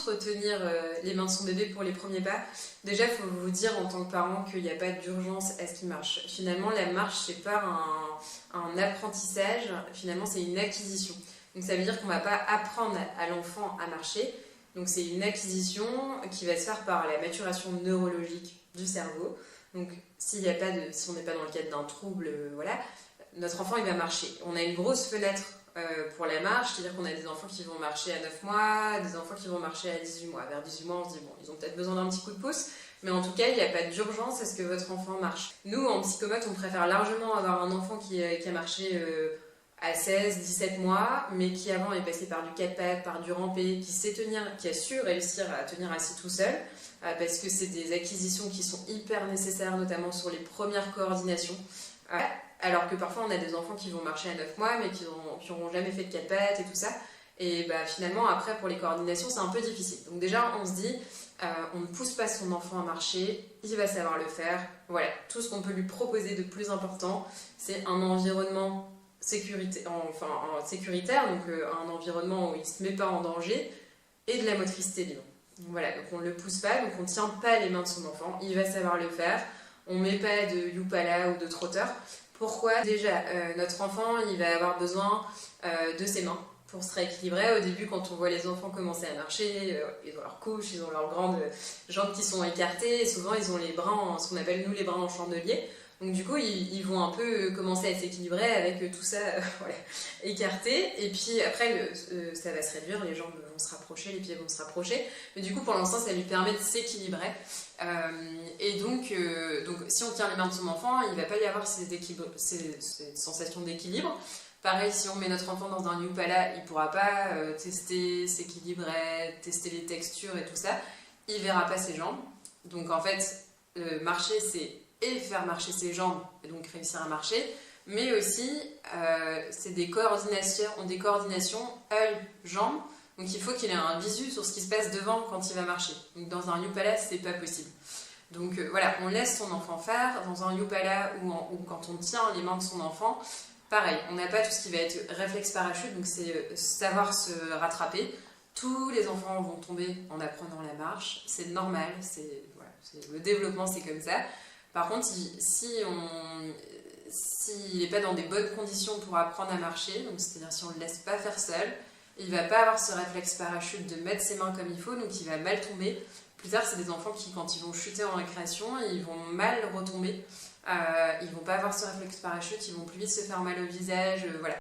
Retenir les mains de son bébé pour les premiers pas, déjà il faut vous dire en tant que parent qu'il n'y a pas d'urgence à ce qu'il marche. Finalement la marche c'est pas un apprentissage, finalement c'est une acquisition. Donc ça veut dire qu'on ne va pas apprendre à l'enfant à marcher, donc c'est une acquisition qui va se faire par la maturation neurologique du cerveau. Donc si on n'est pas dans le cadre d'un trouble, voilà, notre enfant il va marcher. On a une grosse fenêtre pour la marche, c'est-à-dire qu'on a des enfants qui vont marcher à 9 mois, des enfants qui vont marcher à 18 mois. Vers 18 mois, on se dit, bon, ils ont peut-être besoin d'un petit coup de pouce, mais en tout cas, il n'y a pas d'urgence à ce que votre enfant marche. Nous, en psychomote, on préfère largement avoir un enfant qui a marché à 16, 17 mois, mais qui avant est passé par du 4 pattes, par du rampé, qui sait tenir, qui a su réussir à tenir assis tout seul, parce que c'est des acquisitions qui sont hyper nécessaires, notamment sur les premières coordinations. Alors que parfois on a des enfants qui vont marcher à 9 mois mais qui n'auront jamais fait de 4 pattes et tout ça. Et finalement après pour les coordinations c'est un peu difficile. Donc déjà on se dit on ne pousse pas son enfant à marcher, il va savoir le faire. Voilà, tout ce qu'on peut lui proposer de plus important c'est un environnement sécuritaire, donc un environnement où il ne se met pas en danger et de la motricité libre. Donc voilà, donc on ne le pousse pas, donc on ne tient pas les mains de son enfant, il va savoir le faire. On ne met pas de youpala ou de trotteur. Pourquoi? Déjà, notre enfant, il va avoir besoin de ses mains pour se rééquilibrer. Au début, quand on voit les enfants commencer à marcher, ils ont leurs couches, ils ont leurs grandes jambes qui sont écartées. Et souvent, ils ont les bras, ce qu'on appelle nous les bras en chandelier. Donc du coup, ils vont un peu commencer à s'équilibrer avec tout ça voilà, écarté. Et puis après, ça va se réduire, les jambes vont se rapprocher, les pieds vont se rapprocher. Mais du coup, pour l'instant, ça lui permet de s'équilibrer. Et donc, si on tient les mains de son enfant, il ne va pas y avoir ces sensations d'équilibre. Pareil, si on met notre enfant dans un youpala, il ne pourra pas tester, s'équilibrer, tester les textures et tout ça. Il ne verra pas ses jambes. Donc en fait, marcher, c'est et faire marcher ses jambes, et donc réussir à marcher, mais aussi c'est des coordinations œil-jambes, donc il faut qu'il ait un visu sur ce qui se passe devant quand il va marcher. Donc dans un youpala, c'est pas possible. Donc voilà, on laisse son enfant faire. Dans un youpala ou quand on tient les mains de son enfant, pareil, on n'a pas tout ce qui va être réflexe parachute, donc c'est savoir se rattraper. Tous les enfants vont tomber en apprenant la marche, c'est normal, le développement c'est comme ça. Par contre, s'il n'est pas dans des bonnes conditions pour apprendre à marcher, donc c'est-à-dire si on ne le laisse pas faire seul, il ne va pas avoir ce réflexe parachute de mettre ses mains comme il faut, donc il va mal tomber. Plus tard, c'est des enfants qui, quand ils vont chuter en récréation, ils vont mal retomber. Ils ne vont pas avoir ce réflexe parachute, ils vont plus vite se faire mal au visage, voilà.